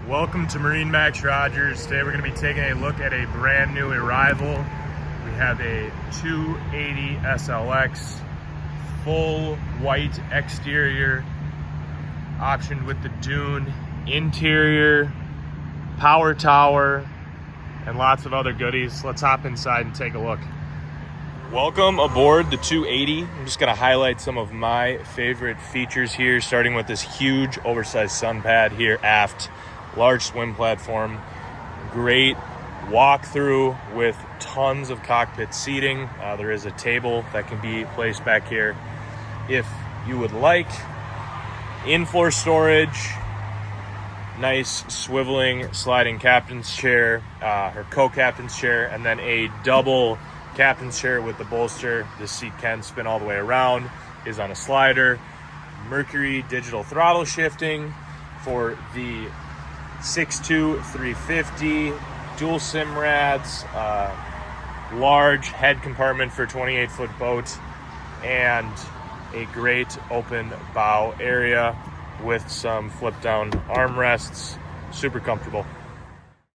Welcome to MarineMax Rogers. Today we're going to be taking a look at a brand new arrival. We have a 280 SLX, full white exterior, optioned with the dune, interior, power tower, and lots of other goodies. Let's hop inside and take a look. Welcome aboard the 280. I'm just going to highlight some of my favorite features here, starting with this huge oversized sun pad here aft. Large swim platform, great walk-through with tons of cockpit seating. There is a table that can be placed back here if you would like. In-floor storage, nice swiveling sliding captain's chair, or co-captain's chair, and then a double captain's chair with the bolster. This seat can spin all the way around, is on a slider. Mercury digital throttle shifting for the 6'2", 350, dual Simrads, large head compartment for a 28-foot boat, and a great open bow area with some flip-down armrests. Super comfortable.